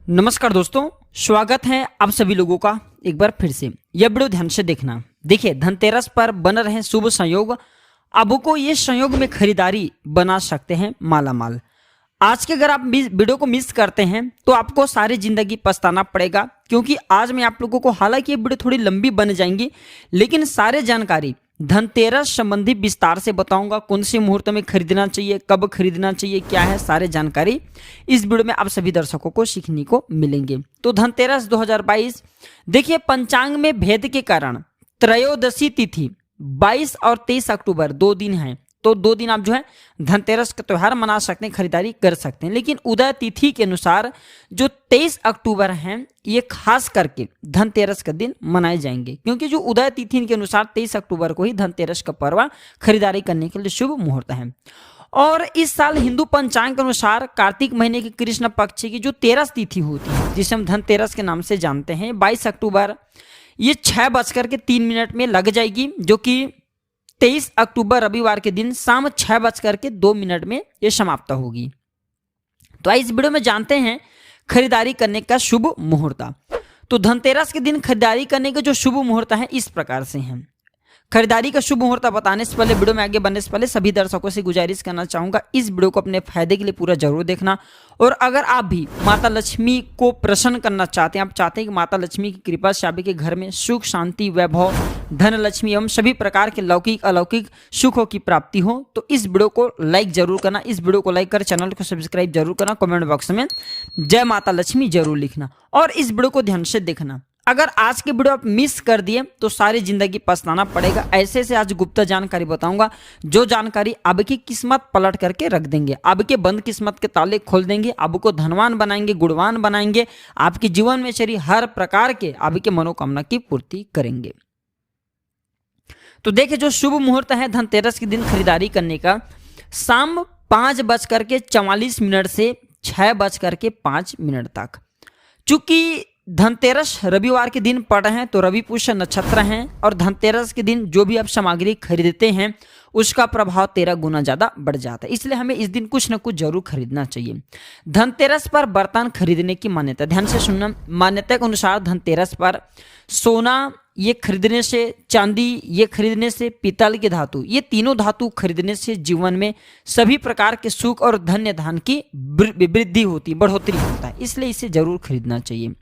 नमस्कार दोस्तों, स्वागत है आप सभी लोगों का एक बार फिर से। यह वीडियो ध्यान से देखना। देखिए, धनतेरस पर बन रहे शुभ संयोग आपको ये संयोग में खरीदारी बना सकते हैं मालामाल। आज के अगर आप वीडियो को मिस करते हैं तो आपको सारी जिंदगी पछताना पड़ेगा, क्योंकि आज मैं आप लोगों को, हालांकि ये वीडियो थोड़ी लंबी बन जाएंगी, लेकिन सारे जानकारी धनतेरस संबंधी विस्तार से बताऊंगा। कौन से मुहूर्त में खरीदना चाहिए, कब खरीदना चाहिए, क्या है, सारे जानकारी इस वीडियो में आप सभी दर्शकों को सीखने को मिलेंगे। तो धनतेरस 2022, देखिए पंचांग में भेद के कारण त्रयोदशी तिथि 22 और 23 अक्टूबर 2 दिन है, तो 2 दिन आप जो है धनतेरस का त्यौहार मना सकते हैं, खरीदारी कर सकते हैं। लेकिन उदय तिथि के अनुसार जो 23 अक्टूबर हैं, ये खास करके धनतेरस का दिन मनाए जाएंगे, क्योंकि जो उदय तिथि के अनुसार 23 अक्टूबर को ही धनतेरस का पर्व खरीदारी करने के लिए शुभ मुहूर्त है। और इस साल हिंदू पंचांग के अनुसार कार्तिक महीने की कृष्ण पक्ष की जो 13 तिथि होती है, जिसे हम धनतेरस के नाम से जानते हैं, 22 अक्टूबर ये 6:03 में लग जाएगी, जो कि 23 अक्टूबर रविवार के दिन शाम 6:02 में ये समाप्त होगी। तो इस वीडियो में जानते हैं खरीदारी करने का शुभ मुहूर्त। तो धनतेरस के दिन खरीदारी करने के जो शुभ मुहूर्त है इस प्रकार से हैं। खरीदारी का शुभ मुहूर्त बताने से पहले, वीडियो में आगे बढ़ने से पहले सभी दर्शकों से गुजारिश करना चाहूंगा, इस वीडियो को अपने फायदे के लिए पूरा जरूर देखना। और अगर आप भी माता लक्ष्मी को प्रसन्न करना चाहते हैं, आप चाहते हैं कि माता लक्ष्मी की कृपा से आपके घर में सुख, शांति, वैभव, धन लक्ष्मी एवं सभी प्रकार के लौकिक अलौकिक सुखों की प्राप्ति हो, तो इस वीडियो को लाइक जरूर करना। इस वीडियो को लाइक कर चैनल को सब्सक्राइब जरूर करना, कमेंट बॉक्स में जय माता लक्ष्मी जरूर लिखना और इस वीडियो को ध्यान से देखना। अगर आज के वीडियो आप मिस कर दिए तो सारी जिंदगी पछताना पड़ेगा। ऐसे से आज गुप्त जानकारी बताऊंगा, जो जानकारी आपकी किस्मत पलट करके रख देंगे, आपके बंद किस्मत के ताले खोल देंगे, आपको धनवान बनाएंगे, गुणवान बनाएंगे, आपके जीवन में चली हर प्रकार के आपके मनोकामना की पूर्ति करेंगे। तो देखिए, जो शुभ मुहूर्त है धनतेरस के दिन खरीदारी करने का, शाम 5:44 से 6:05 तक। चूंकि धनतेरस रविवार के दिन पड़ रहे हैं तो रवि पुष्य नक्षत्र हैं, और धनतेरस के दिन जो भी आप सामग्री खरीदते हैं उसका प्रभाव 13 गुना ज्यादा बढ़ जाता है, इसलिए हमें इस दिन कुछ न कुछ जरूर खरीदना चाहिए। धनतेरस पर बर्तन खरीदने की मान्यता, ध्यान से सुनना। मान्यता के अनुसार धनतेरस पर सोना ये खरीदने से, चांदी ये खरीदने से, पीतल की धातु, ये तीनों धातु खरीदने से जीवन में सभी प्रकार के सुख और धन्य धन की वृद्धि होती, बढ़ोतरी होता है, इसलिए इसे जरूर खरीदना चाहिए।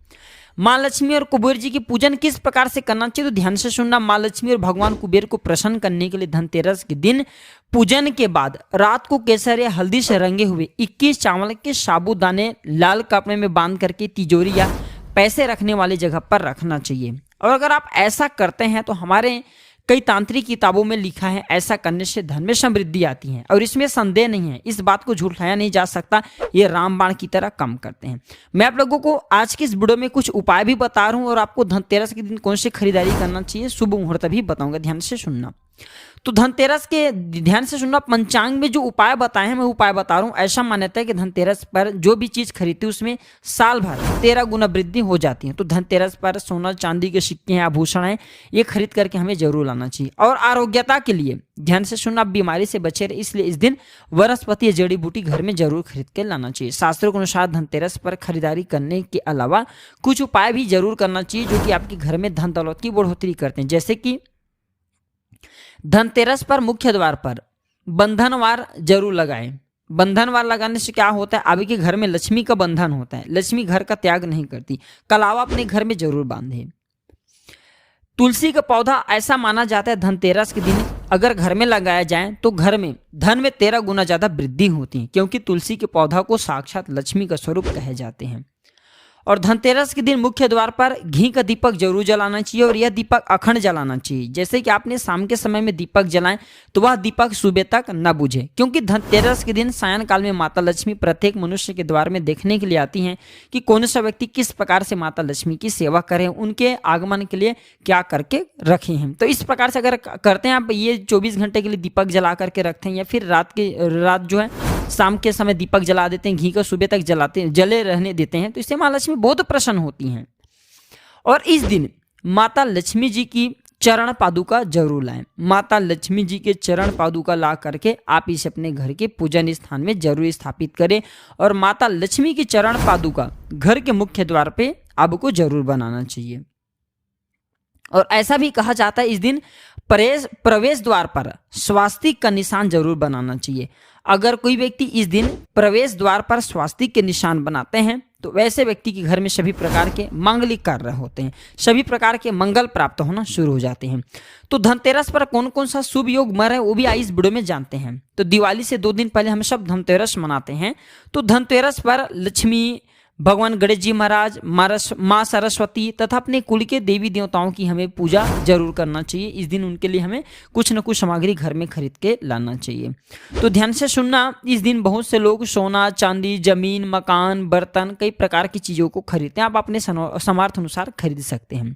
माँ लक्ष्मी और कुबेर जी की पूजन किस प्रकार से करना चाहिए, तो ध्यान से सुनना। माँ लक्ष्मी और भगवान कुबेर को प्रसन्न करने के लिए धनतेरस के दिन पूजन के बाद रात को केसर या हल्दी से रंगे हुए 21 चावल के साबूदाने लाल कपड़े में बांध करके तिजोरी या पैसे रखने वाली जगह पर रखना चाहिए। और अगर आप ऐसा करते हैं तो हमारे कई तांत्रिक किताबों में लिखा है, ऐसा करने से धन में समृद्धि आती है, और इसमें संदेह नहीं है, इस बात को झूठाया नहीं जा सकता, ये रामबाण की तरह काम करते हैं। मैं आप लोगों को आज की इस वीडियो में कुछ उपाय भी बता रहा हूं, और आपको धनतेरस के दिन कौन सी खरीदारी करना चाहिए, शुभ मुहूर्त भी बताऊंगा, ध्यान से सुनना। तो धनतेरस के ध्यान से सुनना, पंचांग में जो उपाय बताए हैं मैं उपाय बता रहा हूँ। ऐसा मान्यता है कि धनतेरस पर जो भी चीज खरीदती है उसमें साल भर 13 गुना वृद्धि हो जाती है। तो धनतेरस पर सोना चांदी के सिक्के हैं, आभूषण हैं, ये खरीद करके हमें जरूर लाना चाहिए। और आरोग्यता के लिए ध्यान से सुनना, बीमारी से बचे रहे इसलिए इस दिन वनस्पति जड़ी बूटी घर में जरूर खरीद के लाना चाहिए। शास्त्रों के अनुसार धनतेरस पर खरीदारी करने के अलावा कुछ उपाय भी जरूर करना चाहिए जो कि आपके घर में धन दौलत की बढ़ोतरी करते हैं। जैसे कि धनतेरस पर मुख्य द्वार पर बंधनवार जरूर लगाएं। बंधनवार लगाने से क्या होता है, आपके घर में लक्ष्मी का बंधन होता है, लक्ष्मी घर का त्याग नहीं करती। कलावा अपने घर में जरूर बांधे। तुलसी का पौधा ऐसा माना जाता है धनतेरस के दिन अगर घर में लगाया जाए तो घर में धन में 13 गुना ज्यादा वृद्धि होती है, क्योंकि तुलसी के पौधा को साक्षात लक्ष्मी का स्वरूप कहे जाते हैं। और धनतेरस के दिन मुख्य द्वार पर घी का दीपक जरूर जलाना चाहिए, और यह दीपक अखंड जलाना चाहिए। जैसे कि आपने शाम के समय में दीपक जलाएं तो वह दीपक सुबह तक न बुझे, क्योंकि धनतेरस के दिन सायं काल में माता लक्ष्मी प्रत्येक मनुष्य के द्वार में देखने के लिए आती हैं कि कौन सा व्यक्ति किस प्रकार से माता लक्ष्मी की सेवा करें, उनके आगमन के लिए क्या करके रखे हैं। तो इस प्रकार से अगर करते हैं आप, ये 24 घंटे के लिए दीपक जला करके रखते हैं, या फिर रात जो है शाम के समय दीपक जला देते हैं, घी का सुबह तक जले रहने देते हैं, तो इससे माँ लक्ष्मी बहुत प्रसन्न होती हैं। और इस दिन माता लक्ष्मी जी की चरण पादुका जरूर लाएं। माता लक्ष्मी जी के चरण पादुका ला करके आप इसे अपने घर के पूजन स्थान में जरूर स्थापित करें और माता लक्ष्मी की चरण पादुका घर के मुख्य द्वार पे आपको जरूर बनाना चाहिए। और ऐसा भी कहा जाता है इस दिन प्रवेश द्वार पर स्वास्तिक का निशान जरूर बनाना चाहिए। अगर कोई व्यक्ति इस दिन प्रवेश द्वार पर स्वास्तिक के निशान बनाते हैं तो वैसे व्यक्ति के घर में सभी प्रकार के मांगलिक कार्य होते हैं, सभी प्रकार के मंगल प्राप्त होना शुरू हो जाते हैं। तो धनतेरस पर कौन कौन सा शुभ योग मर है वो भी आज इस वीडियो में जानते हैं। तो दिवाली से 2 दिन पहले हम सब धनतेरस मनाते हैं। तो धनतेरस पर लक्ष्मी, भगवान गणेश जी महाराज, माँ सरस्वती तथा अपने कुल के देवी देवताओं की हमें पूजा जरूर करना चाहिए। इस दिन उनके लिए हमें कुछ न कुछ सामग्री घर में खरीद के लाना चाहिए। तो ध्यान से सुनना, इस दिन बहुत से लोग सोना, चांदी, जमीन, मकान, बर्तन, कई प्रकार की चीज़ों को खरीदते हैं। आप अपने सामर्थ्य अनुसार खरीद सकते हैं।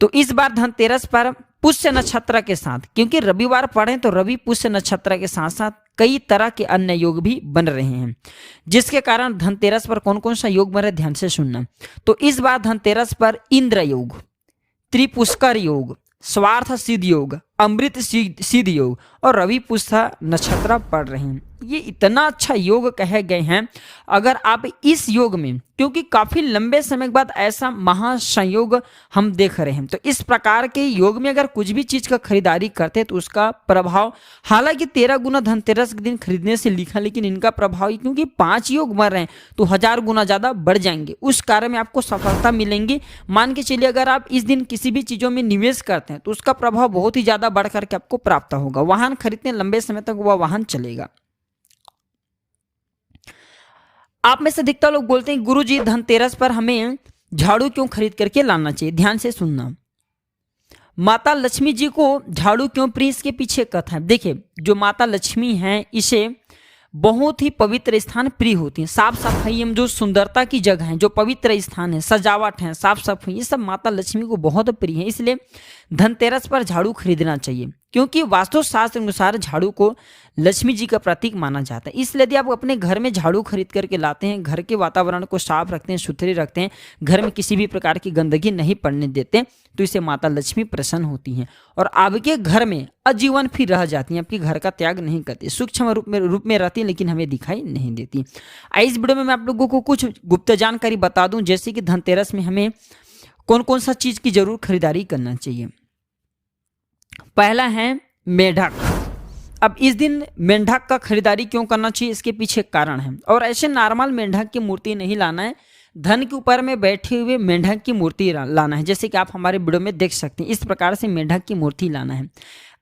तो इस बार धनतेरस पर पुष्य नक्षत्र के साथ, क्योंकि रविवार पड़े तो रवि पुष्य नक्षत्र के साथ साथ कई तरह के अन्य योग भी बन रहे हैं, जिसके कारण धनतेरस पर कौन कौन सा योग बन रहा है ध्यान से सुनना। तो इस बार धनतेरस पर इंद्र योग, त्रिपुष्कर योग, स्वार्थ सिद्ध योग, अमृत सिद्ध योग और रवि पुष्य नक्षत्र पढ़ रहे हैं। ये इतना अच्छा योग कहे गए हैं। अगर आप इस योग में, क्योंकि काफी लंबे समय के बाद ऐसा महासंयोग हम देख रहे हैं, तो इस प्रकार के योग में अगर कुछ भी चीज का खरीदारी करते हैं तो उसका प्रभाव, हालांकि 13 गुना धनतेरस के दिन खरीदने से लिखा, लेकिन इनका प्रभाव क्योंकि 5 योग बन रहे हैं तो 1000 गुना ज्यादा बढ़ जाएंगे। उस कार्य में आपको सफलता मिलेंगी। मान के चलिए अगर आप इस दिन किसी भी चीजों में निवेश करते हैं तो उसका प्रभाव बहुत ही ज्यादा बढ़ करके आपको प्राप्त होगा। वाहन खरीदने लंबे समय तक वह वाहन चलेगा। आप में से अधिकतर लोग बोलते हैं गुरुजी धनतेरस पर हमें झाड़ू क्यों खरीद करके लाना चाहिए। ध्यान से सुनना, माता लक्ष्मी जी को झाड़ू क्यों प्रिय, इसके पीछे कथा है। देखिए, जो माता लक्ष्मी हैं इसे बहुत ही पवित्र स्थान प्रिय होती हैं। साफ सफाई एवं जो सुंदरता की जगह है, जो पवित्र स्थान है, सजावट है, साफ सफाई, ये सब माता लक्ष्मी को बहुत प्रिय है। इसलिए धनतेरस पर झाड़ू खरीदना चाहिए, क्योंकि वास्तुशास्त्र अनुसार झाड़ू को लक्ष्मी जी का प्रतीक माना जाता है। इसलिए यदि आप अपने घर में झाड़ू खरीद करके लाते हैं, घर के वातावरण को साफ रखते हैं, सुथरे रखते हैं, घर में किसी भी प्रकार की गंदगी नहीं पड़ने देते, तो इससे माता लक्ष्मी प्रसन्न होती हैं और आपके घर में आजीवन फिर रह जाती हैं, आपके घर का त्याग नहीं करती, सूक्ष्म रूप में रहती हैं, लेकिन हमें दिखाई नहीं देती। इस वीडियो में मैं आप लोगों को कुछ गुप्त जानकारी बता दूं, जैसे कि धनतेरस में हमें कौन कौन सा चीज की जरूर खरीदारी करना चाहिए। पहला है मेंढक। अब इस दिन मेंढक का खरीदारी क्यों करना चाहिए, इसके पीछे कारण है। और ऐसे नॉर्मल मेंढक की मूर्ति नहीं लाना है, धन के ऊपर में बैठे हुए मेंढक की मूर्ति लाना है। जैसे कि आप हमारे वीडियो में देख सकते हैं, इस प्रकार से मेंढक की मूर्ति लाना है।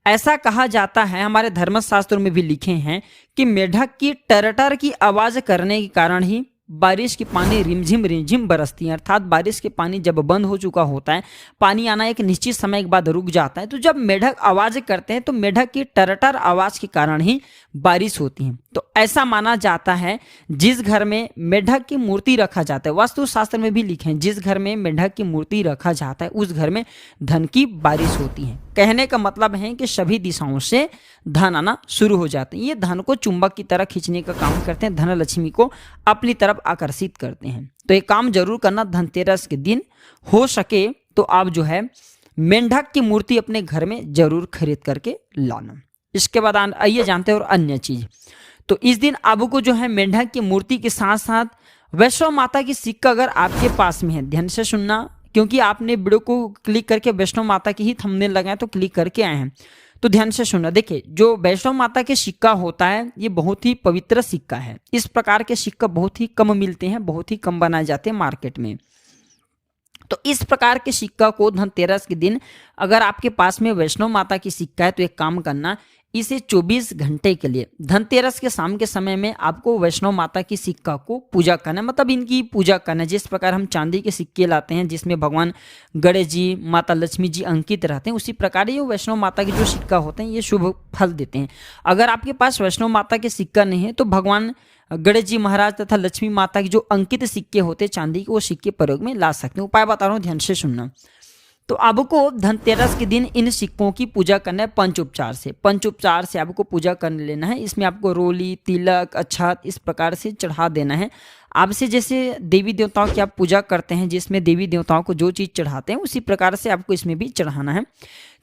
ऐसा कहा जाता है, हमारे धर्मशास्त्रों में भी लिखे हैं कि मेंढक की टरटर की आवाज करने के कारण ही बारिश की पानी रिमझिम बरसती है। अर्थात बारिश के पानी जब बंद हो चुका होता है, पानी आना एक निश्चित समय के बाद रुक जाता है, तो जब मेंढक आवाज करते हैं तो मेंढक की टरटर आवाज के कारण ही बारिश होती है। तो ऐसा माना जाता है, जिस घर में मेंढक की मूर्ति रखा जाता है, वास्तुशास्त्र में भी लिखे हैं, जिस घर में मेंढक की मूर्ति रखा जाता है उस घर में धन की बारिश होती है। कहने का मतलब है कि सभी दिशाओं से धन आना शुरू हो जाते हैं। ये धन को चुंबक की तरह खींचने का काम करते हैं, धन लक्ष्मी को अपनी तरफ आकर्षित करते हैं। तो ये काम जरूर करना, धनतेरस के दिन हो सके तो आप जो है मेंढक की मूर्ति अपने घर में जरूर खरीद करके लाना। इसके बाद आइए जानते हैं और अन्य चीज। तो इस दिन आपको जो है मेंढक की मूर्ति के साथ साथ वैष्णो माता की सिक्का अगर आपके पास में है, ध्यान से सुनना, क्योंकि आपने वीडियो को क्लिक करके वैष्णो माता की ही थंबनेल लगाए तो क्लिक करके आए हैं, तो ध्यान से सुनना। देखिए, जो वैष्णो माता के सिक्का होता है ये बहुत ही पवित्र सिक्का है। इस प्रकार के सिक्का बहुत ही कम मिलते हैं, बहुत ही कम बनाए जाते हैं मार्केट में। तो इस प्रकार के सिक्का को धनतेरस के दिन अगर आपके पास में वैष्णो माता की सिक्का है तो एक काम करना, इसे 24 घंटे के लिए धनतेरस के शाम के समय में आपको वैष्णो माता की सिक्का को पूजा करना है, मतलब इनकी पूजा करना है। जिस प्रकार हम चांदी के सिक्के लाते हैं जिसमें भगवान गणेश जी, माता लक्ष्मी जी अंकित रहते हैं, उसी प्रकार ये वैष्णो माता के जो सिक्का होते हैं ये शुभ फल देते हैं। अगर आपके पास वैष्णो माता के सिक्का नहीं है तो भगवान गणेश जी महाराज तथा लक्ष्मी माता के जो अंकित सिक्के होते हैं चांदी के, वो सिक्के प्रयोग में ला सकते हैं। उपाय बता रहा हूँ, ध्यान से सुनना। तो आपको धनतेरस के दिन इन सिक्कों की पूजा करना है पंचोपचार से। पंचोपचार से आपको पूजा कर लेना है। इसमें आपको रोली, तिलक, अक्षत इस प्रकार से चढ़ा देना है। आपसे जैसे देवी देवताओं की आप पूजा करते हैं, जिसमें देवी देवताओं को जो चीज़ चढ़ाते हैं उसी प्रकार से आपको इसमें भी चढ़ाना है।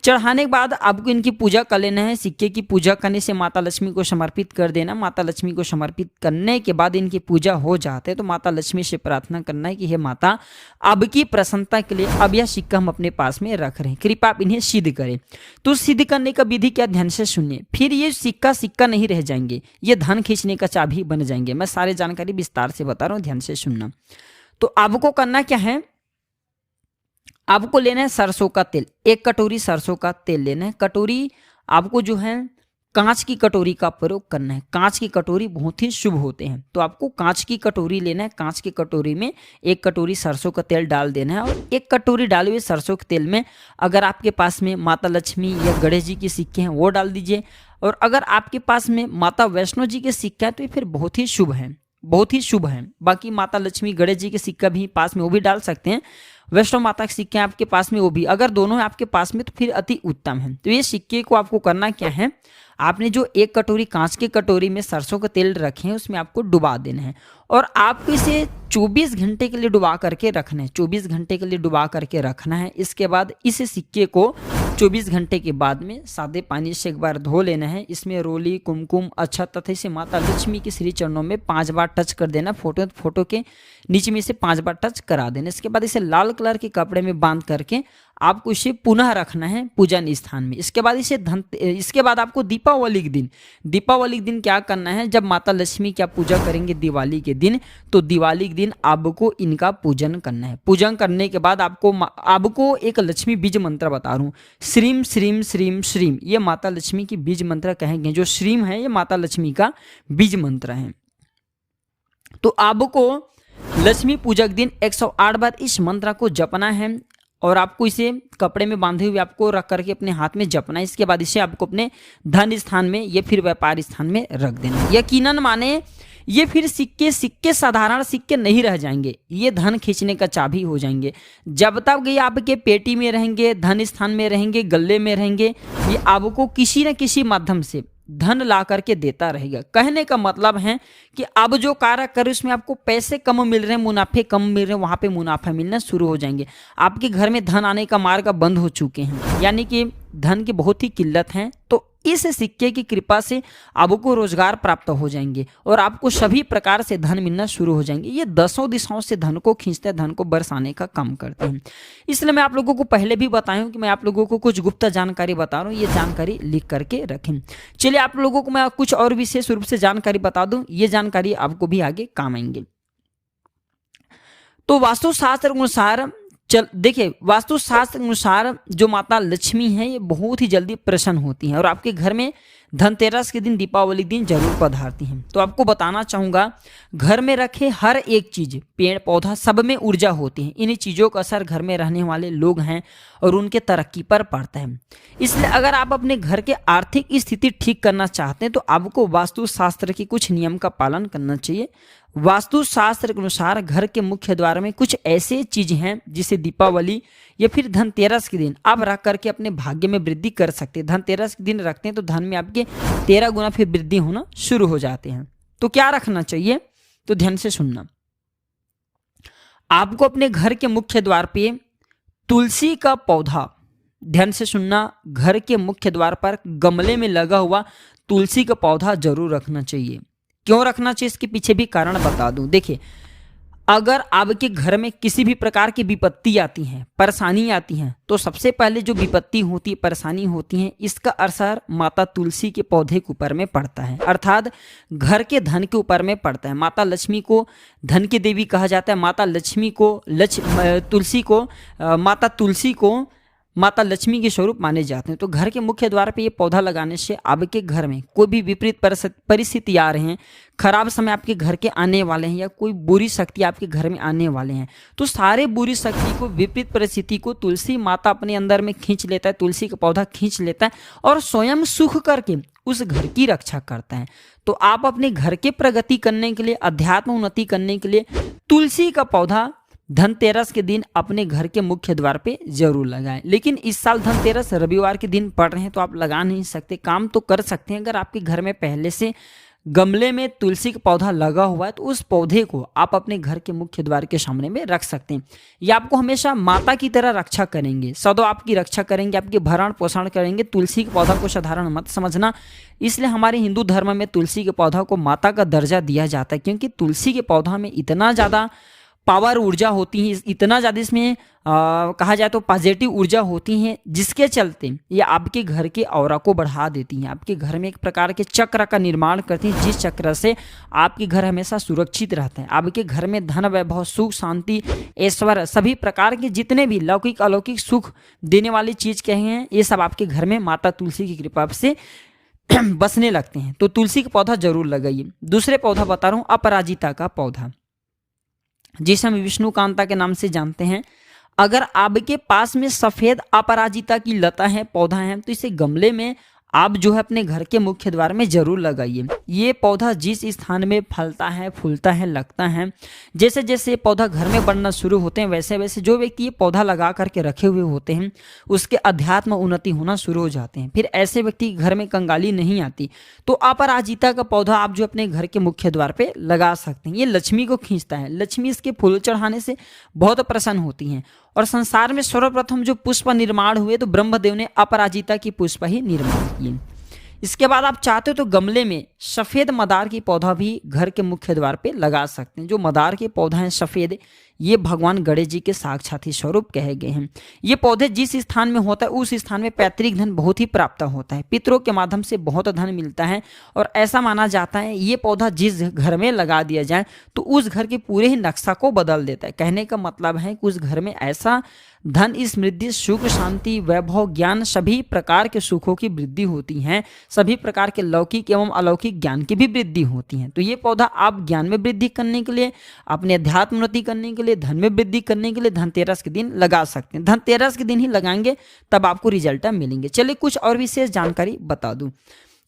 चढ़ाने के बाद आपको इनकी पूजा कर लेना है। सिक्के की पूजा करने से माता लक्ष्मी को समर्पित कर देना। माता लक्ष्मी को समर्पित करने के बाद इनकी पूजा हो जाते हैं तो माता लक्ष्मी से प्रार्थना करना है कि हे माता, अब की प्रसन्नता के लिए अब यह सिक्का हम अपने पास में रख रहे हैं, कृपया आप इन्हें सिद्ध करें। तो सिद्ध करने का विधि क्या, ध्यान से सुनिए। फिर ये सिक्का नहीं रह जाएंगे, ये धन खींचने का चाबी बन जाएंगे। मैं सारी जानकारी विस्तार से बता रहा हूँ, ध्यान से सुनना। तो आपको करना क्या है, आपको लेना है सरसों का तेल। 1 कटोरी सरसों का तेल लेना है। कटोरी आपको जो है कांच की कटोरी का प्रयोग करना है। कांच की कटोरी बहुत ही शुभ होते हैं, तो आपको कांच की कटोरी लेना है। कांच की कटोरी में 1 कटोरी सरसों का तेल डाल देना है और 1 कटोरी डाले हुए सरसों के तेल में अगर आपके पास में माता लक्ष्मी या गणेश जी के सिक्के हैं वो डाल दीजिए, और अगर आपके पास में माता वैष्णो जी के सिक्का है तो ये फिर बहुत ही शुभ है, बहुत ही शुभ है। बाकी माता लक्ष्मी गणेश जी के सिक्का भी पास में वो भी डाल सकते हैं। वैष्णो माता के सिक्के आपके पास में वो भी, अगर दोनों है आपके पास में तो फिर अति उत्तम है। तो ये सिक्के को आपको करना क्या है, आपने जो 1 कटोरी कांच के कटोरी में सरसों का तेल रखे हैं उसमें आपको डुबा देना है और आपको इसे 24 घंटे के लिए डुबा करके रखना है। 24 घंटे के लिए डुबा करके रखना है। इसके बाद इस सिक्के को 24 घंटे के बाद में सादे पानी से एक बार धो लेना है। इसमें रोली, कुमकुम, अक्षत तथा इसे माता लक्ष्मी के श्री चरणों में 5 बार टच कर देना। फोटो के नीचे में इसे 5 बार टच करा देना। इसके बाद इसे लाल कलर के कपड़े में बांध करके आपको इसे पुनः रखना है पूजन स्थान में। इसके बाद आपको दीपावली के दिन क्या करना है, जब माता लक्ष्मी की आप पूजा करेंगे दिवाली के दिन, तो दिवाली के दिन आपको इनका पूजन करना है। पूजन करने के बाद आपको एक लक्ष्मी बीज मंत्र बता रहा हूँ, श्रीम श्रीम श्रीम श्रीम। ये माता लक्ष्मी की बीज मंत्र कहेंगे। जो श्रीम है ये माता लक्ष्मी का बीज मंत्र है। तो आपको लक्ष्मी पूजा के दिन 108 बार इस मंत्र को जपना है और आपको इसे कपड़े में बांधे हुए आपको रख करके अपने हाथ में जपना है। इसके बाद इसे आपको अपने धन स्थान में या फिर व्यापार स्थान में रख देना। यकीनन माने ये फिर सिक्के साधारण सिक्के नहीं रह जाएंगे, ये धन खींचने का चाबी हो जाएंगे। जब तक ये आपके पेटी में रहेंगे, धन स्थान में रहेंगे, गले में रहेंगे, ये आपको किसी न किसी माध्यम से धन ला करके देता रहेगा। कहने का मतलब है कि अब जो कार्य कर उसमें आपको पैसे कम मिल रहे हैं, मुनाफे कम मिल रहे हैं, वहां पे मुनाफा मिलना शुरू हो जाएंगे। आपके घर में धन आने का मार्ग बंद हो चुके हैं, यानी कि धन की बहुत ही किल्लत है। तो इस सिक्के की कृपा से आपको रोजगार प्राप्त हो जाएंगे और आपको सभी प्रकार से धन मिलना शुरू हो जाएंगे। ये 10 दिशाओं से धन को खींचते हैं, धन को बरसाने का काम करते हैं। इसलिए मैं आप लोगों को पहले भी बताया हूं कि मैं आप लोगों को कुछ गुप्त जानकारी बता रहा हूं, ये जानकारी लिख करके रखें। चलिए आप लोगों को मैं कुछ और विशेष रूप से जानकारी बता दूं, ये जानकारी आपको भी आगे काम आएंगे। तो वास्तुशास्त्र अनुसार देखिए, वास्तुशास्त्र अनुसार जो माता लक्ष्मी है ये बहुत ही जल्दी प्रसन्न होती हैं और आपके घर में धनतेरस के दिन, दीपावली के दिन जरूर पधारती हैं। तो आपको बताना चाहूँगा, घर में रखे हर एक चीज़, पेड़ पौधा, सब में ऊर्जा होती है। इन्हीं चीज़ों का असर घर में रहने वाले लोग हैं और उनके तरक्की पर पड़ता है। इसलिए अगर आप अपने घर के आर्थिक स्थिति ठीक करना चाहते हैं तो आपको वास्तुशास्त्र के कुछ नियम का पालन करना चाहिए। वास्तुशास्त्र के अनुसार घर के मुख्य द्वार में कुछ ऐसे चीज़ें हैं जिसे दीपावली या फिर धनतेरस के दिन आप रख करके अपने भाग्य में वृद्धि कर सकते हैं। धनतेरस के दिन रखते हैं तो धन में आपके 13 गुना फिर वृद्धि होना शुरू हो जाते हैं। तो क्या रखना चाहिए, तो ध्यान से सुनना। आपको अपने घर के मुख्य द्वार पे तुलसी का पौधा, ध्यान से सुनना, घर के मुख्य द्वार पर गमले में लगा हुआ तुलसी का पौधा जरूर रखना चाहिए। क्यों रखना चाहिए, इसके पीछे भी कारण बता दूं। देखिए, अगर आपके घर में किसी भी प्रकार की विपत्ति आती है, परेशानी आती है, तो सबसे पहले जो विपत्ति होती है, परेशानी होती है, इसका असर माता तुलसी के पौधे के ऊपर में पड़ता है, अर्थात घर के धन के ऊपर में पड़ता है। माता लक्ष्मी को धन की देवी कहा जाता है। माता लक्ष्मी को माता लक्ष्मी के स्वरूप माने जाते हैं। तो घर के मुख्य द्वार पे ये पौधा लगाने से आपके घर में कोई भी विपरीत परिस्थिति आ रहे हैं, खराब समय आपके घर के आने वाले हैं या कोई बुरी शक्ति आपके घर में आने वाले हैं, तो सारे बुरी शक्ति को, विपरीत परिस्थिति को तुलसी माता अपने अंदर में खींच लेता है, तुलसी का पौधा खींच लेता है और स्वयं सुख करके उस घर की रक्षा करता है। तो आप अपने घर के प्रगति करने के लिए, अध्यात्म उन्नति करने के लिए तुलसी का पौधा धनतेरस के दिन अपने घर के मुख्य द्वार पे जरूर लगाएं। लेकिन इस साल धनतेरस रविवार के दिन पड़ रहे हैं तो आप लगा नहीं सकते, काम तो कर सकते हैं। अगर आपके घर में पहले से गमले में तुलसी का पौधा लगा हुआ है तो उस पौधे को आप अपने घर के मुख्य द्वार के सामने में रख सकते हैं। ये आपको हमेशा माता की तरह रक्षा करेंगे, सदैव आपकी रक्षा करेंगे, आपके भरण पोषण करेंगे। तुलसी के पौधा को साधारण मत समझना, इसलिए हमारे हिंदू धर्म में तुलसी के पौधा को माता का दर्जा दिया जाता है, क्योंकि तुलसी के पौधा में इतना ज़्यादा पावर ऊर्जा होती है, इतना ज़्यादा इसमें कहा जाए तो पॉजिटिव ऊर्जा होती है, जिसके चलते ये आपके घर के ऑरा को बढ़ा देती हैं। आपके घर में एक प्रकार के चक्र का निर्माण करती हैं, जिस चक्र से आपके घर हमेशा सुरक्षित रहते हैं। आपके घर में धन, वैभव, सुख, शांति, ऐश्वर्य, सभी प्रकार के जितने भी लौकिक अलौकिक सुख देने वाली चीज़ कहे हैं, ये सब आपके घर में माता तुलसी की कृपा से बसने लगते हैं। तो तुलसी का पौधा जरूर लगाइए। दूसरे पौधा बता रहा हूँ, अपराजिता का पौधा, जिसे हम विष्णुकांता के नाम से जानते हैं। अगर आपके पास में सफेद अपराजिता की लता है, पौधा है, तो इसे गमले में आप जो है अपने घर के मुख्य द्वार में जरूर लगाइए। ये पौधा जिस स्थान में फलता है, फूलता है, लगता है, जैसे जैसे ये पौधा घर में बढ़ना शुरू होते हैं, वैसे वैसे जो व्यक्ति ये पौधा लगा करके रखे हुए होते हैं उसके अध्यात्म उन्नति होना शुरू हो जाते हैं। फिर ऐसे व्यक्ति के घर में कंगाली नहीं आती। तो अपराजिता का पौधा आप जो अपने घर के मुख्य द्वार पे लगा सकते हैं। ये लक्ष्मी को खींचता है, लक्ष्मी इसके फूल चढ़ाने से बहुत प्रसन्न होती हैं। और संसार में सर्वप्रथम जो पुष्प निर्माण हुए तो ब्रह्मदेव ने अपराजिता की पुष्प ही निर्माण किए। इसके बाद आप चाहते हो तो गमले में सफ़ेद मदार की पौधा भी घर के मुख्य द्वार पे लगा सकते हैं। जो मदार के पौधा हैं सफ़ेद, ये भगवान गणेश जी के साक्षात ही स्वरूप कहे गए हैं। ये पौधे जिस स्थान में होता है उस स्थान में पैतृक धन बहुत ही प्राप्त होता है, पितरों के माध्यम से बहुत धन मिलता है। और ऐसा माना जाता है ये पौधा जिस घर में लगा दिया जाए तो उस घर के पूरे ही नक्शा को बदल देता है। कहने का मतलब है कि उस घर में ऐसा धन, समृद्धि, सुख, शांति, वैभव, ज्ञान, सभी प्रकार के सुखों की वृद्धि होती है, सभी प्रकार के लौकिक एवं अलौकिक ज्ञान की भी वृद्धि होती है। तो ये पौधा आप ज्ञान में वृद्धि करने के लिए, अपने अध्यात्म उन्नति करने के लिए, धन में वृद्धि करने के लिए धनतेरस के दिन लगा सकते हैं। धनतेरस के दिन ही लगाएंगे तब आपको रिजल्ट मिलेंगे। चलिए कुछ और विशेष जानकारी बता दूं।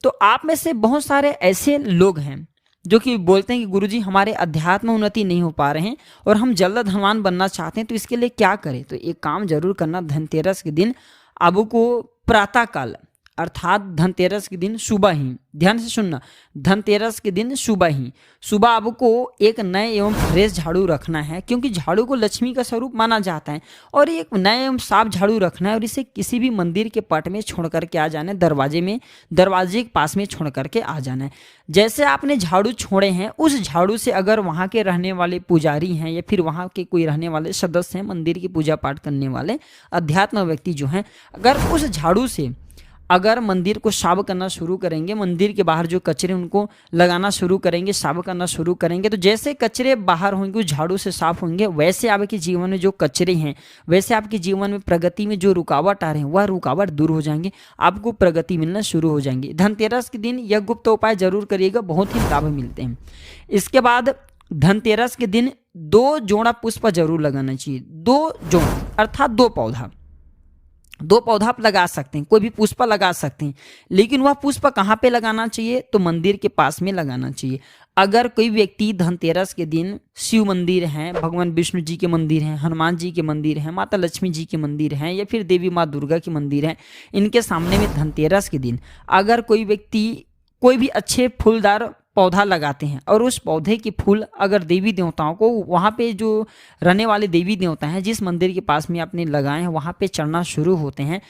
तो आप में से बहुत सारे ऐसे लोग हैं जो कि बोलते हैं कि गुरुजी हमारे अध्यात्म उन्नति नहीं हो पा रहे हैं और हम जल्द धनवान बनना चाहते हैं, तो इसके लिए क्या करें। तो एक काम जरूर करना, धनतेरस के दिन आपको प्रातः काल अर्थात धनतेरस के दिन सुबह ही, ध्यान से सुनना, धनतेरस के दिन सुबह आपको एक नए एवं फ्रेश झाड़ू रखना है, क्योंकि झाड़ू को लक्ष्मी का स्वरूप माना जाता है। और एक नए एवं साफ झाड़ू रखना है और इसे किसी भी मंदिर के पट में छोड़ करके आ जाना है, दरवाजे के पास में छोड़ करके आ जाना है। जैसे आपने झाड़ू छोड़े हैं, उस झाड़ू से अगर वहाँ के रहने वाले पुजारी हैं या फिर वहाँ के कोई रहने वाले सदस्य हैं, मंदिर की पूजा पाठ करने वाले अध्यात्म व्यक्ति जो हैं, अगर उस झाड़ू से अगर मंदिर को साफ करना शुरू करेंगे, मंदिर के बाहर जो कचरे उनको लगाना शुरू करेंगे, साफ करना शुरू करेंगे, तो जैसे कचरे बाहर होंगे उस झाड़ू से साफ होंगे, वैसे आपके जीवन में जो कचरे हैं, वैसे आपके जीवन में प्रगति में जो रुकावट आ रहे हैं वह रुकावट दूर हो जाएंगे, आपको प्रगति मिलना शुरू हो जाएंगी। धनतेरस के दिन यह गुप्त उपाय जरूर करिएगा, बहुत ही लाभ मिलते हैं। इसके बाद धनतेरस के दिन 2 जोड़ा पुष्प जरूर लगाना चाहिए। 2 जोड़ा अर्थात 2 पौधा आप लगा सकते हैं, कोई भी पुष्प लगा सकते हैं, लेकिन वह पुष्प कहाँ पे लगाना चाहिए, तो मंदिर के पास में लगाना चाहिए। अगर कोई व्यक्ति धनतेरस के दिन शिव मंदिर हैं, भगवान विष्णु जी के मंदिर हैं, हनुमान जी के मंदिर हैं, माता लक्ष्मी जी के मंदिर हैं या फिर देवी माँ दुर्गा के मंदिर हैं, इनके सामने में धनतेरस के दिन अगर कोई व्यक्ति कोई भी अच्छे फूलदार पौधा लगाते हैं और उस पौधे के फूल अगर देवी देवताओं को, वहाँ पे जो रहने वाले देवी देवता हैं जिस मंदिर के पास में आपने लगाए हैं वहाँ पे चढ़ना शुरू होते हैं,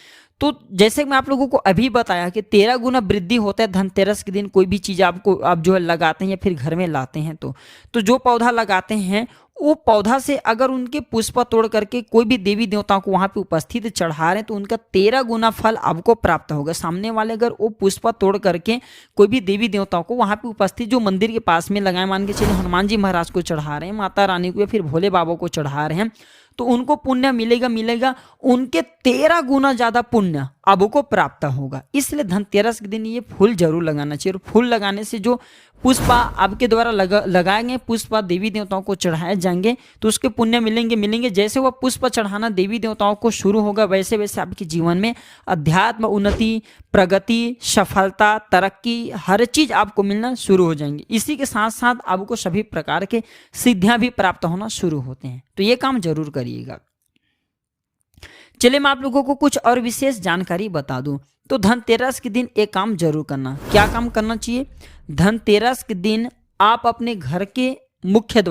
तो जैसे मैं आप लोगों को अभी बताया कि 13 गुना वृद्धि होता है धनतेरस के दिन कोई भी चीज़ आप जो है लगाते हैं या फिर घर में लाते हैं। तो जो पौधा लगाते हैं वो पौधा से अगर उनके पुष्प तोड़ करके कोई भी देवी देवताओं को वहाँ पे उपस्थित चढ़ा रहे हैं तो उनका 13 गुना फल आपको प्राप्त होगा। सामने वाले अगर वो पुष्प तोड़ करके कोई भी देवी देवताओं को वहाँ पे उपस्थित जो मंदिर के पास में लगाए, मान के चलिए हनुमान जी महाराज को चढ़ा रहे हैं, माता रानी को या फिर भोले बाबा को चढ़ा रहे हैं, तो उनको पुण्य मिलेगा, उनके 13 गुना ज़्यादा पुण्य आपको प्राप्त होगा। इसलिए धनतेरस के दिन ये फूल जरूर लगाना चाहिए। और फूल लगाने से जो पुष्प आपके द्वारा लगाए गए पुष्प देवी देवताओं को चढ़ाए जाएंगे तो उसके पुण्य मिलेंगे। जैसे वह पुष्प चढ़ाना देवी देवताओं को शुरू होगा वैसे वैसे आपके जीवन में अध्यात्म उन्नति, प्रगति, सफलता, तरक्की, हर चीज़ आपको मिलना शुरू हो जाएंगी। इसी के साथ साथ आपको सभी प्रकार के सिद्धियां भी प्राप्त होना शुरू होते हैं। तो ये काम जरूर करिएगा। चलिए मैं आप लोगों को कुछ और विशेष जानकारी बता दूं। तो धनतेरस के दिन एक काम जरूर करना। क्या काम करना चाहिए? धनतेरस के दिन आप अपने घर के मुख्य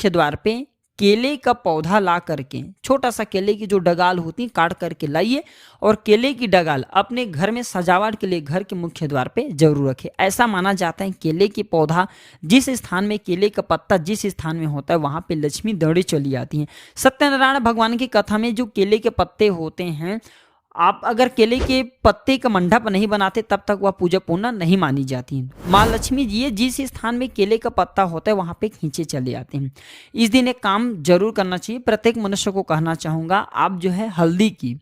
द्वार पे केले का पौधा ला करके, छोटा सा केले की जो डगाल होती है काट करके लाइए और केले की डगाल अपने घर में सजावट के लिए घर के मुख्य द्वार पे जरूर रखें। ऐसा माना जाता है केले की पौधा जिस स्थान में, केले का पत्ता जिस स्थान में होता है वहां पे लक्ष्मी दौड़ी चली आती हैं। सत्यनारायण भगवान की कथा में जो केले के पत्ते होते हैं, आप अगर केले के पत्ते का मंडप नहीं बनाते तब तक वह पूजा पूर्ण नहीं मानी जाती है। माँ लक्ष्मी जी जिस स्थान में केले का पत्ता होता है वहां पे खींचे चले आते हैं। इस दिन एक काम जरूर करना चाहिए। प्रत्येक मनुष्य को कहना चाहूंगा, आप जो है हल्दी की,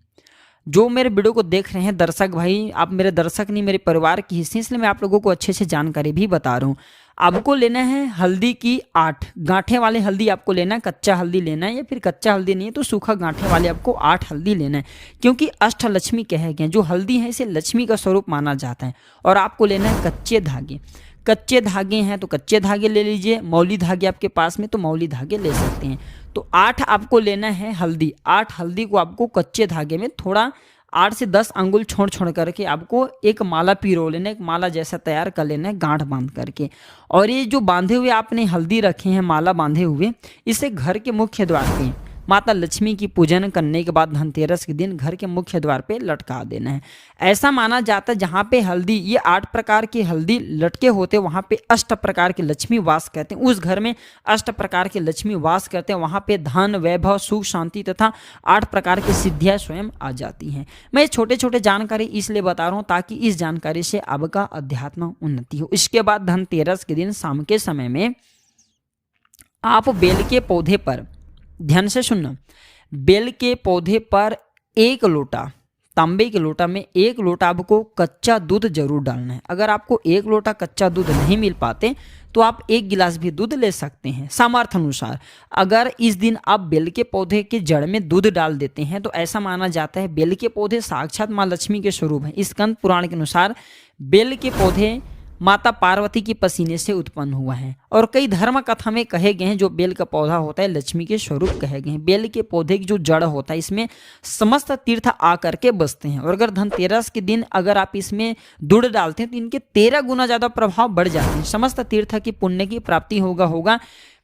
जो मेरे वीडियो को देख रहे हैं दर्शक भाई, आप मेरे दर्शक नहीं मेरे परिवार की हिस्से, इसलिए मैं आप लोगों को अच्छे से जानकारी भी बता रहा हूँ। आपको लेना है हल्दी की 8 गांठे वाले हल्दी आपको लेना है। कच्चा हल्दी लेना है या फिर कच्चा हल्दी नहीं है तो सूखा गांठे वाले आपको 8 हल्दी लेना है, क्योंकि अष्टलक्ष्मी कहे गए। जो हल्दी है इसे लक्ष्मी का स्वरूप माना जाता है। और आपको लेना है कच्चे धागे। कच्चे धागे हैं तो कच्चे धागे ले लीजिए, मौली धागे आपके पास में तो मौली धागे ले सकते हैं। तो 8 आपको लेना है हल्दी। 8 हल्दी को आपको कच्चे धागे में थोड़ा 8 से 10 अंगुल छोड़ करके आपको एक माला पिरो लेना है, एक माला जैसा तैयार कर लेना है गांठ बांध करके। और ये जो बांधे हुए आपने हल्दी रखे हैं, माला बांधे हुए, इसे घर के मुख्य द्वार पे माता लक्ष्मी की पूजन करने के बाद धनतेरस के दिन घर के मुख्य द्वार पे लटका देना है। ऐसा माना जाता है जहाँ पे हल्दी, ये 8 प्रकार की हल्दी लटके होते हैं वहाँ पे 8 प्रकार के लक्ष्मी वास करते हैं। उस घर में 8 प्रकार के लक्ष्मी वास करते हैं, वहाँ पे धन, वैभव, सुख, शांति तथा 8 प्रकार की सिद्धियाँ स्वयं आ जाती हैं। मैं छोटे छोटे जानकारी इसलिए बता रहा हूँ ताकि इस जानकारी से आपका अध्यात्म उन्नति हो। इसके बाद धनतेरस के दिन शाम के समय में आप बेल के पौधे पर, ध्यान से सुनना, बेल के पौधे पर 1 लोटा, तांबे के लोटा में 1 लोटा आपको कच्चा दूध जरूर डालना है। अगर आपको 1 लोटा कच्चा दूध नहीं मिल पाते तो आप 1 गिलास भी दूध ले सकते हैं सामर्थ्य अनुसार। अगर इस दिन आप बेल के पौधे के जड़ में दूध डाल देते हैं तो ऐसा माना जाता है बेल के पौधे साक्षात माँ लक्ष्मी के स्वरूप हैं। स्कंद पुराण के अनुसार बेल के पौधे माता पार्वती की पसीने से उत्पन्न हुआ है। और कई धर्म कथा में कहे गए हैं जो बेल का पौधा होता है लक्ष्मी के स्वरूप कहे गए हैं। बेल के पौधे की जो जड़ होता है इसमें समस्त तीर्थ आकर के बसते हैं। और अगर धनतेरस के दिन अगर आप इसमें दूध डालते हैं तो इनके 13 गुना ज़्यादा प्रभाव बढ़ जाते हैं। समस्त तीर्थ की पुण्य की प्राप्ति होगा।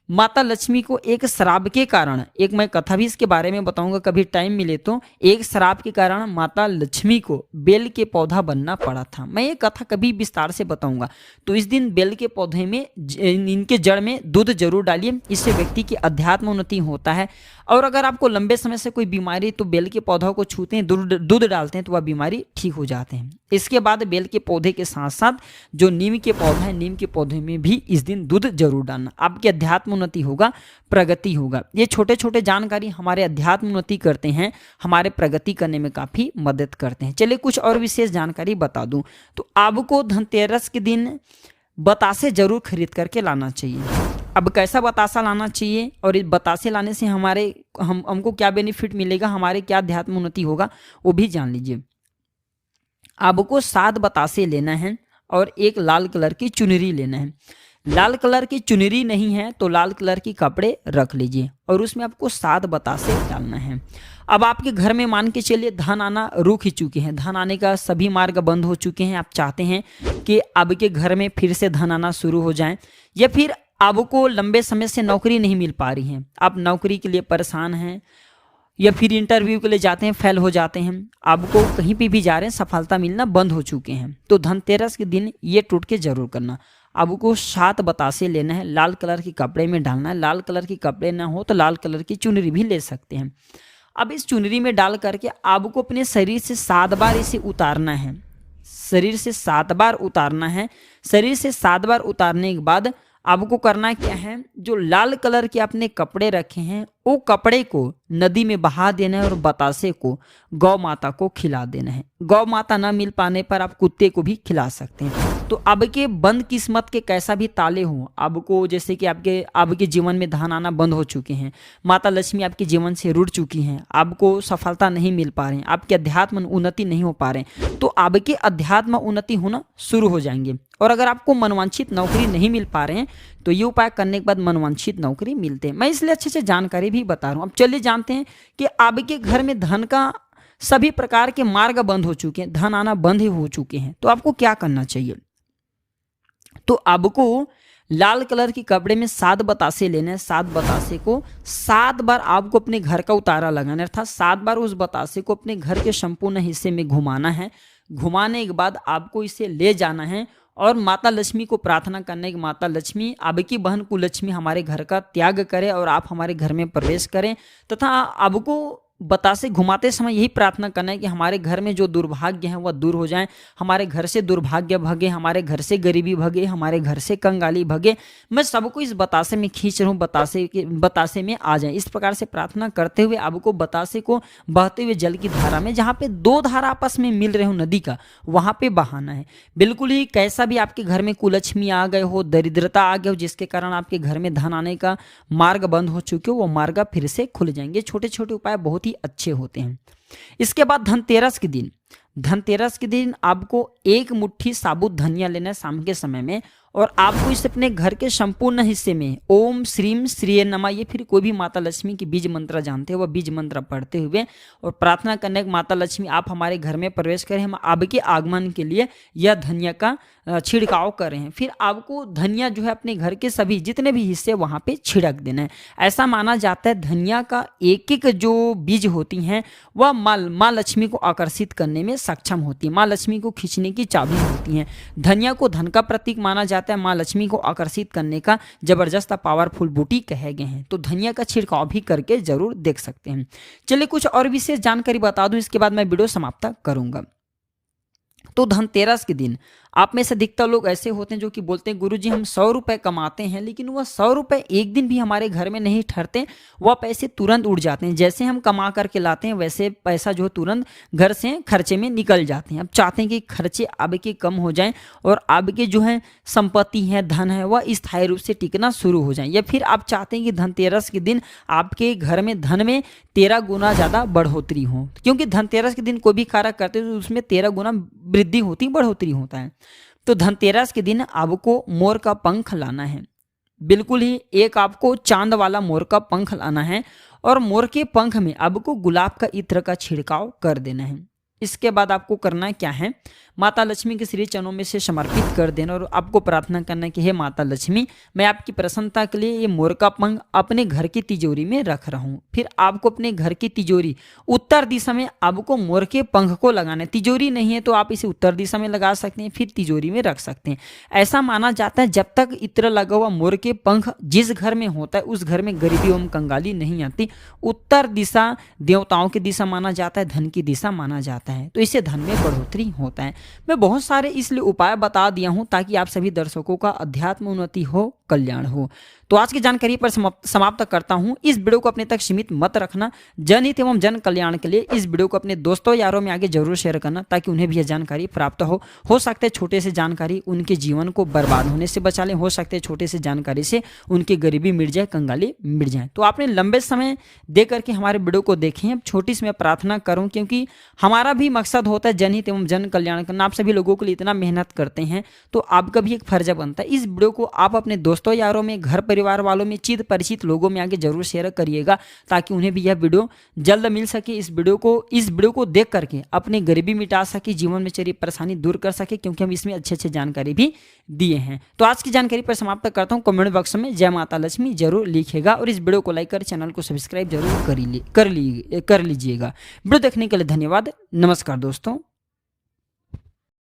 माता लक्ष्मी को एक श्राप के कारण, एक मैं कथा भी इसके बारे में बताऊंगा कभी टाइम मिले तो, एक श्राप के कारण माता लक्ष्मी को बेल के पौधा बनना पड़ा था। मैं ये कथा कभी विस्तार से बताऊंगा। तो इस दिन बेल के पौधे में, इनके जड़ में दूध जरूर डालिए, इससे व्यक्ति की अध्यात्म उन्नति होता है। और अगर आपको लंबे समय से कोई बीमारी, तो बेल के पौधों को छूते हैं, दूध डालते हैं तो वह बीमारी ठीक हो जाते हैं। इसके बाद बेल के पौधे के साथ साथ जो नीम के पौधा है, नीम के पौधे में भी इस दिन दूध जरूर डालना। आपकी अध्यात्म उन्नति होगा, प्रगति होगा। ये छोटे छोटे जानकारी हमारे अध्यात्म उन्नति करते हैं, हमारे प्रगति करने में काफी मदद करते हैं। चलिए कुछ और विशेष जानकारी बता दूं तो आपको धनतेरस के दिन बतासे जरूर खरीद करके लाना चाहिए। अब कैसा बतासा लाना चाहिए और इस बतासे लाने से हमको क्या बेनिफिट मिलेगा, हमारे क्या अध्यात्म उन्नति होगा, वो भी जान लीजिए। आपको 7 बतासे लेना है और एक लाल कलर की चुनरी लेना है। लाल कलर की चुनरी नहीं है तो लाल कलर की कपड़े रख लीजिए और उसमें आपको 7 बतासे डालना है। अब आपके घर में मान के चलिए धन आना रुक ही चुके हैं, धन आने का सभी मार्ग बंद हो चुके हैं। आप चाहते हैं कि आपके घर में फिर से धन आना शुरू हो जाए, या फिर आपको लंबे समय से नौकरी नहीं मिल पा रही है, आप नौकरी के लिए परेशान हैं, या फिर इंटरव्यू के लिए जाते हैं फेल हो जाते हैं, आपको कहीं पे भी जा रहे हैं सफलता मिलना बंद हो चुके हैं, तो धनतेरस के दिन ये टोटके जरूर करना। आपको 7 बतासे लेना है, लाल कलर के कपड़े में डालना है। लाल कलर के कपड़े ना हो तो लाल कलर की चुनरी भी ले सकते हैं। अब इस चुनरी में डाल करके आपको अपने शरीर से 7 बार इसे उतारना है। शरीर से 7 बार उतारना है। शरीर से 7 बार उतारने के बाद आपको करना क्या है, जो लाल कलर के आपने कपड़े रखे हैं वो कपड़े को नदी में बहा देना है और बतासे को गौ माता को खिला देना है। गौ माता न मिल पाने पर आप कुत्ते को भी खिला सकते हैं। तो आपके बंद किस्मत के कैसा भी ताले हों, आपको जैसे कि आपके जीवन में धन आना बंद हो चुके हैं, माता लक्ष्मी आपके जीवन से रुठ चुकी हैं, आपको सफलता नहीं मिल पा रहे हैं, आपके अध्यात्म उन्नति नहीं हो पा रहे हैं, तो आपके अध्यात्म उन्नति होना शुरू हो जाएंगे। और अगर आपको मनवांछित नौकरी नहीं मिल पा रहे हैं तो ये उपाय करने के बाद मनवांछित नौकरी मिलते हैं। मैं इसलिए अच्छे से जानकारी भी बता रहा हूँ। अब चलिए जानते हैं कि आपके घर में धन का सभी प्रकार के मार्ग बंद हो चुके हैं, धन आना बंद ही हो चुके हैं। तो आपको क्या करना चाहिए? तो आपको लाल कलर के कपड़े में 7 बतासे लेने हैं। 7 बतासे को 7 बार आपको अपने घर का उतारा लगाना है, अर्थात 7 बार उस बतासे को अपने घर के संपूर्ण हिस्से में घुमाना है। घुमाने के बाद आपको इसे ले जाना है और माता लक्ष्मी को प्रार्थना करने की, माता लक्ष्मी आपकी बहन कुलक्ष्मी हमारे घर का त्याग करें और आप हमारे घर में प्रवेश करें, तथा आपको बतासे घुमाते समय यही प्रार्थना करना है कि हमारे घर में जो दुर्भाग्य है वह दूर हो जाए, हमारे घर से दुर्भाग्य भगे, हमारे घर से गरीबी भगे, हमारे घर से कंगाली भगे। मैं सबको इस बतासे में खींच रहा हूँ, बतासे में आ जाए। इस प्रकार से प्रार्थना करते हुए आपको बतासे को बहते हुए जल की धारा में, जहाँ पे 2 धारा आपस में मिल रहे हो नदी का, वहाँ पे बहाना है। बिल्कुल ही कैसा भी आपके घर में कुलक्ष्मी आ गए हो, दरिद्रता आ गए हो, जिसके कारण आपके घर में धन आने का मार्ग बंद हो चुके हो, वो मार्ग फिर से खुल जाएंगे। छोटे छोटे उपाय बहुत ही अच्छे होते हैं। इसके बाद धनतेरस के दिन, धनतेरस के दिन आपको 1 मुट्ठी साबुत धनिया लेना है शाम के समय में, और आपको इसे अपने घर के संपूर्ण हिस्से में ओम श्रीम श्रीये नमः, ये फिर कोई भी माता लक्ष्मी की बीज मंत्र जानते हो वह बीज मंत्र पढ़ते हुए और प्रार्थना करने के, माता लक्ष्मी आप हमारे घर में प्रवेश करें, हम आपके आगमन के लिए यह धनिया का छिड़काव कर रहे हैं। फिर आपको धनिया जो है अपने घर के सभी जितने भी हिस्से वहाँ पे छिड़क देना है। ऐसा माना जाता है धनिया का एक एक जो बीज होती हैं वह माँ लक्ष्मी को आकर्षित करने में सक्षम होती है, माँ लक्ष्मी को खींचने की चाबी होती हैं। धनिया को धन का प्रतीक माना जाता है, माँ लक्ष्मी को आकर्षित करने का जबरदस्त पावरफुल बूटी कहे गए हैं। तो धनिया का छिड़काव भी करके जरूर देख सकते हैं। चलिए कुछ और विशेष जानकारी बता दूं, इसके बाद मैं वीडियो समाप्त करूंगा। तो धनतेरस के दिन आप में से अधिकतर लोग ऐसे होते हैं जो कि बोलते हैं गुरुजी हम 100 रुपए कमाते हैं, लेकिन वह 100 रुपए एक दिन भी हमारे घर में नहीं ठहरते, वह पैसे तुरंत उड़ जाते हैं। जैसे हम कमा करके लाते हैं वैसे पैसा जो तुरंत घर से खर्चे में निकल जाते हैं। अब चाहते हैं कि खर्चे आपके कम हो जाएं और आपके जो है संपत्ति है, धन है, वह स्थायी रूप से टिकना शुरू हो जाए। या फिर आप चाहते हैं कि धनतेरस के दिन आपके घर में धन में 13 गुना ज़्यादा बढ़ोतरी हो, क्योंकि धनतेरस के दिन कोई भी कार्य करते हैं तो उसमें 13 गुना वृद्धि होती, बढ़ोतरी होता है। तो धनतेरस के दिन आपको मोर का पंख लाना है। बिल्कुल ही एक आपको चांद वाला मोर का पंख लाना है और मोर के पंख में आपको गुलाब का इत्र का छिड़काव कर देना है। इसके बाद आपको करना क्या है, माता लक्ष्मी के श्री चरणों में से समर्पित कर देना और आपको प्रार्थना करना है कि हे माता लक्ष्मी, मैं आपकी प्रसन्नता के लिए ये मोर का पंख अपने घर की तिजोरी में रख रहा हूँ। फिर आपको अपने घर की तिजोरी उत्तर दिशा में आपको मोर के पंख को लगाना है। तिजोरी नहीं है तो आप इसे उत्तर दिशा में लगा सकते हैं, फिर तिजोरी में रख सकते हैं। ऐसा माना जाता है जब तक इत्र लगा हुआ मोर के पंख जिस घर में होता है उस घर में गरीबी एवं कंगाली नहीं आती। उत्तर दिशा देवताओं की दिशा माना जाता है, धन की दिशा माना जाता है, तो इससे धन में बढ़ोतरी होता है। मैं बहुत सारे इसलिए उपाय बता दिया हूं ताकि आप सभी दर्शकों का अध्यात्म उन्नति हो, कल्याण हो। तो आज की जानकारी पर समाप्त करता हूं। इस वीडियो को अपने तक सीमित मत रखना। जनहित एवं जन कल्याण के लिए इस वीडियो को अपने दोस्तों यारों में आगे जरूर शेयर करना ताकि उन्हें भी यह जानकारी प्राप्त हो सकता है छोटे से जानकारी उनके जीवन को बर्बाद होने से बचा ले, हो सकते हैं छोटे से जानकारी से उनकी गरीबी मिट जाए, कंगाली मिट जाए। तो आपने लंबे समय दे करके हमारे वीडियो को देखें। अब छोटी सी मैं प्रार्थना करूँ, क्योंकि हमारा भी मकसद होता है जनहित एवं जन कल्याण करना। आप सभी लोगों के लिए इतना मेहनत करते हैं तो आपका भी एक फर्ज बनता है। इस वीडियो को आप अपने दोस्तों यारों में, घर परिवार वालों में, चित परिचित लोगों में आगे जरूर शेयर करिएगा ताकि उन्हें भी यह वीडियो जल्द मिल सके। इस वीडियो को देख करके अपनी गरीबी मिटा सके, जीवन में चली परेशानी दूर कर सके, क्योंकि हम इसमें अच्छे अच्छे जानकारी भी दिए हैं। तो आज की जानकारी पर समाप्त करता हूँ। कमेंट बॉक्स में जय माता लक्ष्मी जरूर लिखेगा और इस वीडियो को लाइक कर चैनल को सब्सक्राइब जरूर कर लीजिएगा। वीडियो देखने के लिए धन्यवाद। नमस्कार दोस्तों।